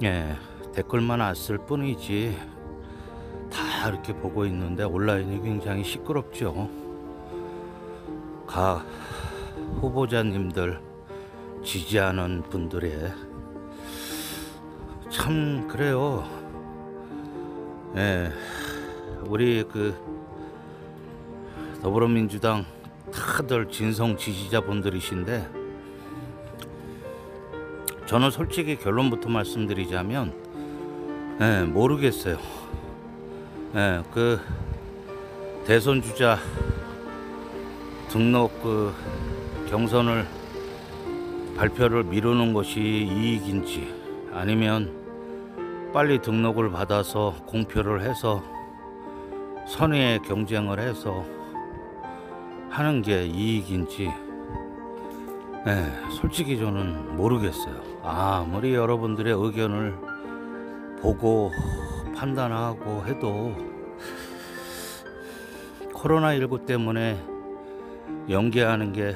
예, 댓글만 왔을 뿐이지 다 이렇게 보고 있는데 온라인이 굉장히 시끄럽죠. 각 후보자님들 지지하는 분들의 참 그래요. 예, 우리 더불어민주당 다들 진성 지지자분들이신데 저는 솔직히 결론부터 말씀드리자면 모르겠어요. 대선 주자 등록 경선을 발표를 미루는 것이 이익인지 아니면 빨리 등록을 받아서 공표를 해서 선의의 경쟁을 해서 하는 게 이익인지 솔직히 저는 모르겠어요. 아무리 여러분들의 의견을 보고 판단하고 해도 코로나19 때문에 연기하는 게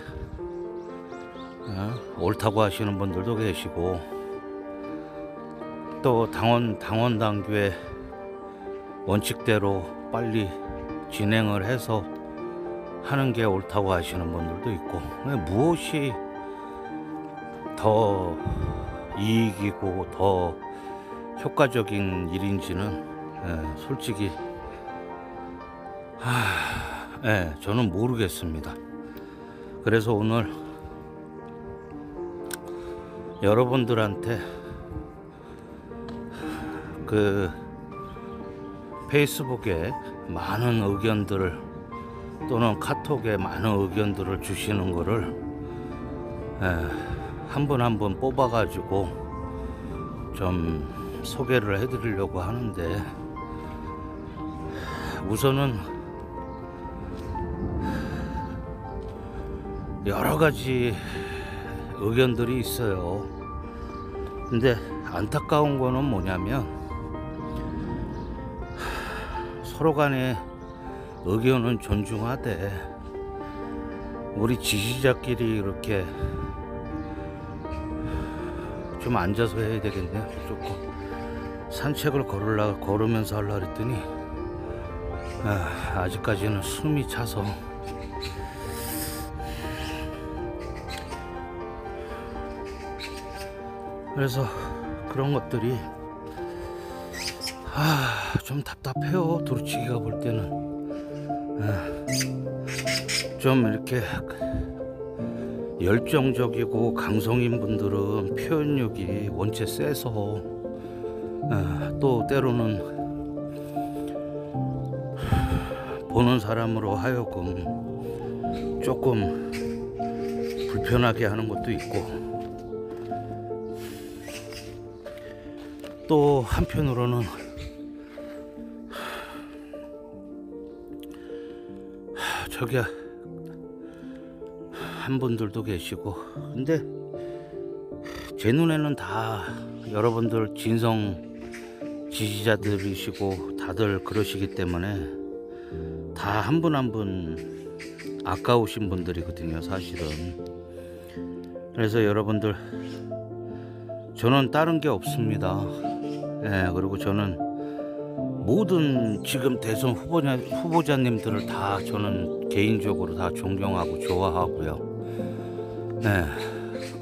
옳다고 하시는 분들도 계시고 또 당원 당규의 원칙대로 빨리 진행을 해서 하는 게 옳다고 하시는 분들도 있고 무엇이 더 이익이고 더 효과적인 일인지는 솔직히 저는 모르겠습니다. 그래서 오늘 여러분들한테 페이스북에 많은 의견들을 또는 카톡에 많은 의견들을 주시는 거를 한 분 한 분 뽑아 가지고 좀 소개를 해드리려고 하는데 우선은 여러 가지 의견들이 있어요. 근데 안타까운 거는 뭐냐면 서로 간에 의견은 존중하되 우리 지지자끼리 이렇게 좀 앉아서 해야 되겠네요. 조금 산책을 걸으면서 하려고 했더니 아직까지는 숨이 차서 그래서 그런 것들이 좀 답답해요. 두루치기가 볼 때는 좀 이렇게 열정적이고 강성인 분들은 표현력이 원체 세서 또 때로는 보는 사람으로 하여금 조금 불편하게 하는 것도 있고 또 한편으로는 저기 한 분들도 계시고 근데 제 눈에는 다 여러분들 진성 지지자들이시고 다들 그러시기 때문에 다 한 분 한 분 아까우신 분들이거든요, 사실은. 그래서 여러분들 저는 다른 게 없습니다. 그리고 저는 모든 지금 대선 후보자님들을 다 저는 개인적으로 다 존경하고 좋아하고요.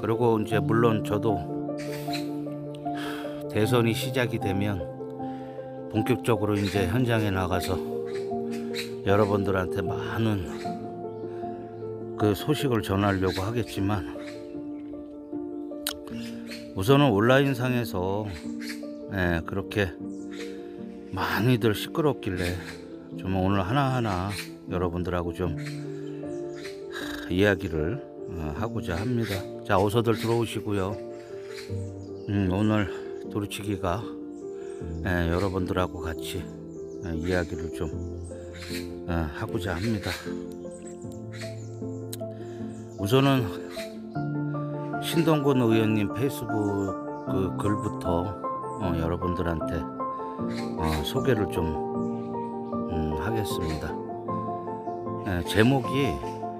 그리고 이제 물론 저도 대선이 시작이 되면 본격적으로 이제 현장에 나가서 여러분들한테 많은 소식을 전하려고 하겠지만 우선은 온라인상에서 그렇게 많이들 시끄럽길래 좀 오늘 하나하나 여러분들하고 좀 이야기를 하고자 합니다. 자, 어서들 들어오시고요. 오늘 두루치기가 여러분들하고 같이 이야기를 좀 하고자 합니다. 우선은 신동근 의원님 페이스북 글부터 여러분들한테 소개를 좀 하겠습니다. 제목이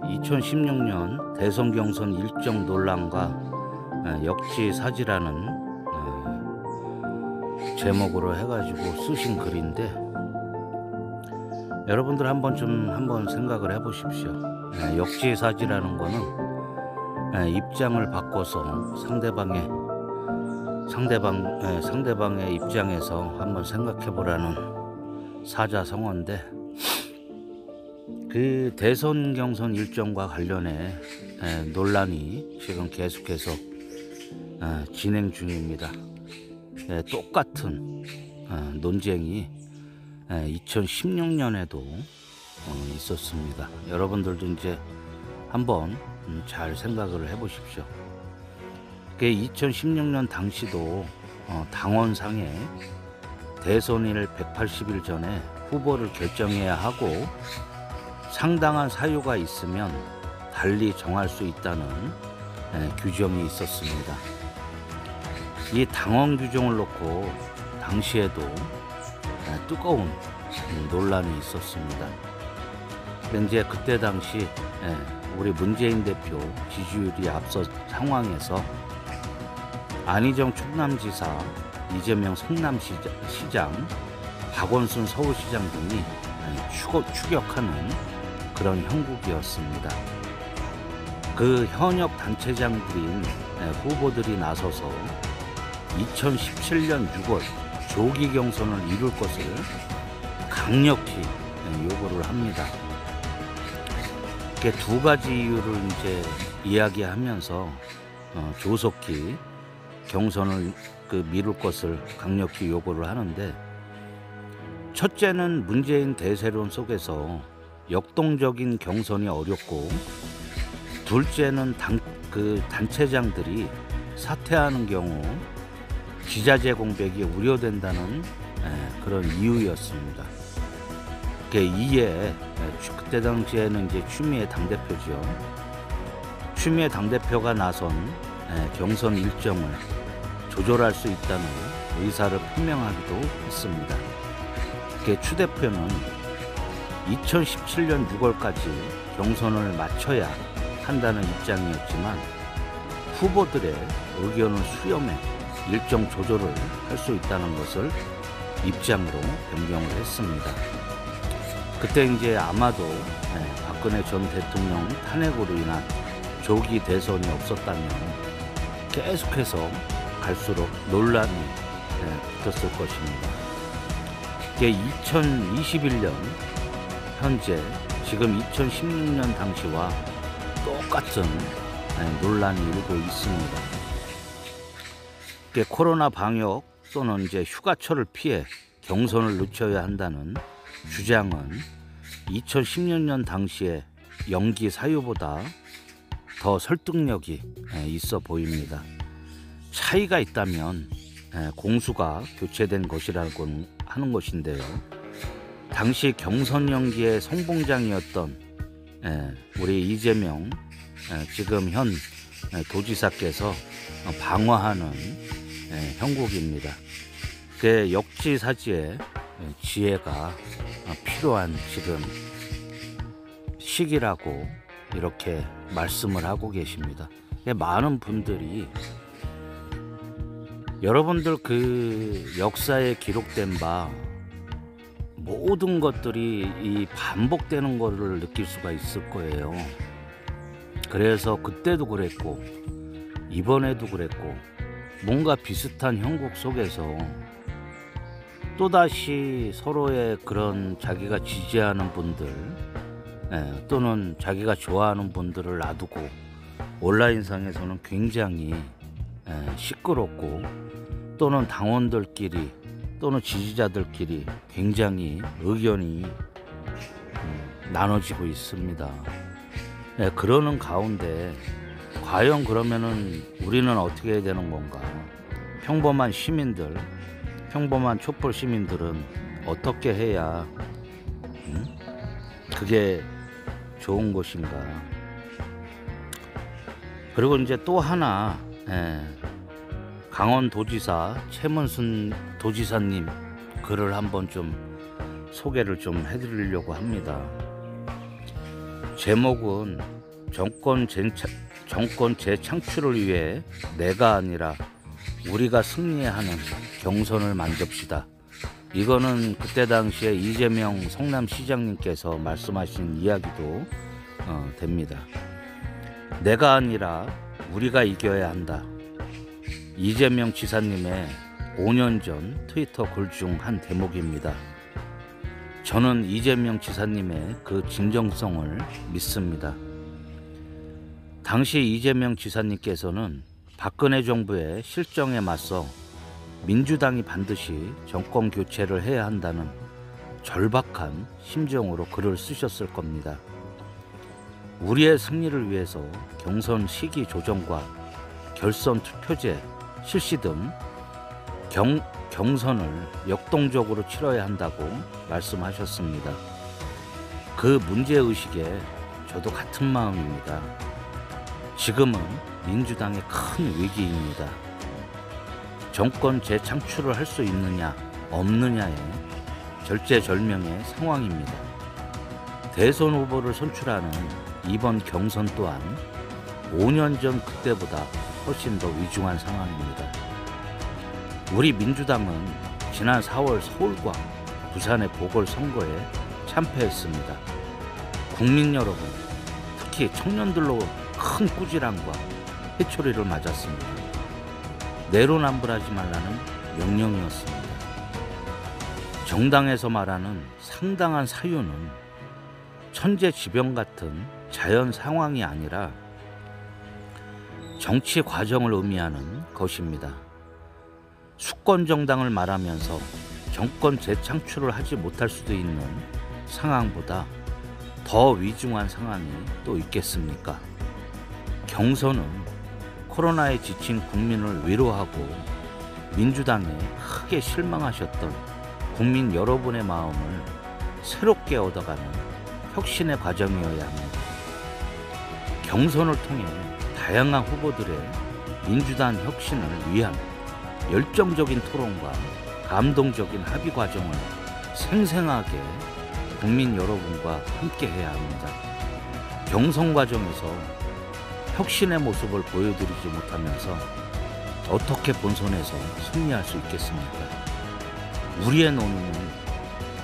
2016년 대선 경선 일정 논란과 역지사지라는 제목으로 해가지고 쓰신 글인데, 여러분들 한번 생각을 해보십시오. 역지사지라는 거는 입장을 바꿔서 상대방의 입장에서 한번 생각해보라는 사자성어인데, 그 대선 경선 일정과 관련해 논란이 지금 계속해서 진행 중입니다. 똑같은 논쟁이 2016년에도 있었습니다. 여러분들도 이제 한번 잘 생각을 해보십시오. 2016년 당시도 당원상에 대선일 180일 전에 후보를 결정해야 하고 상당한 사유가 있으면 달리 정할 수 있다는 규정이 있었습니다. 이 당원 규정을 놓고 당시에도 뜨거운 논란이 있었습니다. 이제 그때 당시 우리 문재인 대표 지지율이 앞서 상황에서 안희정 충남지사, 이재명 성남시장, 박원순 서울시장 등이 추격하는 그런 형국이었습니다. 그 현역 단체장들인 후보들이 나서서 2017년 6월 조기 경선을 이룰 것을 강력히 요구를 합니다. 이렇게 두 가지 이유를 이제 이야기하면서 조속히 경선을 미룰 것을 강력히 요구를 하는데, 첫째는 문재인 대세론 속에서 역동적인 경선이 어렵고, 둘째는 단체장들이 사퇴하는 경우 기자재 공백이 우려된다는 그런 이유였습니다. 이에 그때 당시에는 이제 추미애 당대표죠. 추미애 당대표가 나선 경선 일정을 조절할 수 있다는 의사를 표명하기도 했습니다. 추 대표는 2017년 6월까지 경선을 마쳐야 한다는 입장이었지만, 후보들의 의견을 수렴해 일정 조절을 할 수 있다는 것을 입장으로 변경을 했습니다. 그때 이제 아마도 박근혜 전 대통령 탄핵으로 인한 조기 대선이 없었다면 계속해서 갈수록 논란이 붙었을 것입니다. 2021년 현재 지금 2016년 당시와 똑같은 논란이 일고 있습니다. 코로나 방역 또는 이제 휴가철을 피해 경선을 늦춰야 한다는 주장은 2016년 당시의 연기 사유보다 더 설득력이 있어 보입니다. 차이가 있다면 공수가 교체된 것이라고 하는 것인데요. 당시 경선 연기의 선봉장이었던 우리 이재명 지금 현 도지사께서 방어하는 형국입니다. 그 역지사지의 지혜가 필요한 지금 시기라고 이렇게 말씀을 하고 계십니다. 많은 분들이 여러분들 그 역사에 기록된 바 모든 것들이 이 반복되는 것을 느낄 수가 있을 거예요. 그래서 그때도 그랬고 이번에도 그랬고, 뭔가 비슷한 형국 속에서 또다시 서로의 그런 자기가 지지하는 분들 또는 자기가 좋아하는 분들을 놔두고 온라인상에서는 굉장히 시끄럽고, 또는 당원들끼리 또는 지지자들끼리 굉장히 의견이 나눠지고 있습니다. 그러는 가운데 과연 그러면은 우리는 어떻게 해야 되는 건가? 평범한 시민들, 평범한 촛불 시민들은 어떻게 해야 그게 좋은 것인가? 그리고 이제 또 하나, 강원도지사 최문순 도지사님 글을 한번 좀 소개를 좀 해드리려고 합니다. 제목은 정권 재창출을 위해 내가 아니라 우리가 승리해야 하는 경선을 만듭시다. 이거는 그때 당시에 이재명 성남시장님께서 말씀하신 이야기도 됩니다. 내가 아니라 우리가 이겨야 한다. 이재명 지사님의 5년 전 트위터 글 중 한 대목입니다. 저는 이재명 지사님의 그 진정성을 믿습니다. 당시 이재명 지사님께서는 박근혜 정부의 실정에 맞서 민주당이 반드시 정권 교체를 해야 한다는 절박한 심정으로 글을 쓰셨을 겁니다. 우리의 승리를 위해서 경선 시기 조정과 결선 투표제 실시 등 경선을 역동적으로 치러야 한다고 말씀하셨습니다. 그 문제의식에 저도 같은 마음입니다. 지금은 민주당의 큰 위기입니다. 정권 재창출을 할 수 있느냐 없느냐의 절제절명의 상황입니다. 대선 후보를 선출하는 이번 경선 또한 5년 전 그때보다 훨씬 더 위중한 상황입니다. 우리 민주당은 지난 4월 서울과 부산의 보궐선거에 참패했습니다. 국민 여러분, 특히 청년들로 큰 꾸지람과 회초리를 맞았습니다. 내로남불하지 말라는 명령이었습니다. 정당에서 말하는 상당한 사유는 천재지변 같은 자연 상황이 아니라 정치 과정을 의미하는 것입니다. 수권 정당을 말하면서 정권 재창출을 하지 못할 수도 있는 상황보다 더 위중한 상황이 또 있겠습니까? 경선은 코로나에 지친 국민을 위로하고 민주당에 크게 실망하셨던 국민 여러분의 마음을 새롭게 얻어가는 혁신의 과정이어야 합니다. 경선을 통해 다양한 후보들의 민주당 혁신을 위한 열정적인 토론과 감동적인 합의 과정을 생생하게 국민 여러분과 함께 해야 합니다. 경선 과정에서 혁신의 모습을 보여드리지 못하면서 어떻게 본선에서 승리할 수 있겠습니까? 우리의 논의는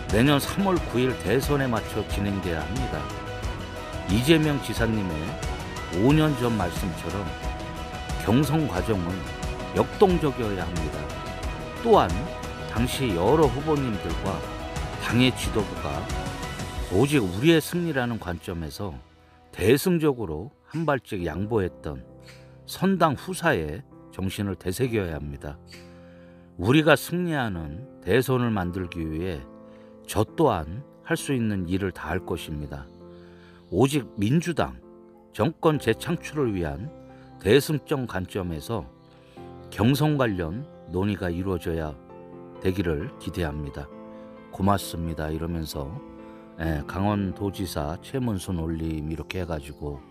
내년 3월 9일 대선에 맞춰 진행돼야 합니다. 이재명 지사님의 5년 전 말씀처럼 경선 과정은 역동적이어야 합니다. 또한 당시 여러 후보님들과 당의 지도부가 오직 우리의 승리라는 관점에서 대승적으로 한 발짝 양보했던 선당 후사의 정신을 되새겨야 합니다. 우리가 승리하는 대선을 만들기 위해 저 또한 할 수 있는 일을 다 할 것입니다. 오직 민주당 정권 재창출을 위한 대승적 관점에서 경선 관련 논의가 이루어져야 되기를 기대합니다. 고맙습니다. 이러면서 강원도지사 최문순 올림 이렇게 해가지고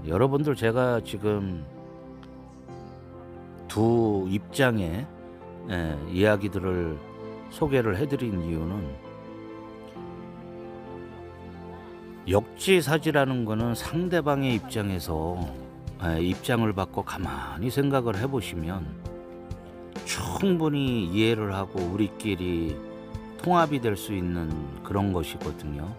여러분들 제가 지금 두 입장의 이야기들을 소개를 해드린 이유는 역지사지라는 거는 상대방의 입장에서 입장을 받고 가만히 생각을 해보시면 충분히 이해를 하고 우리끼리 통합이 될 수 있는 그런 것이거든요.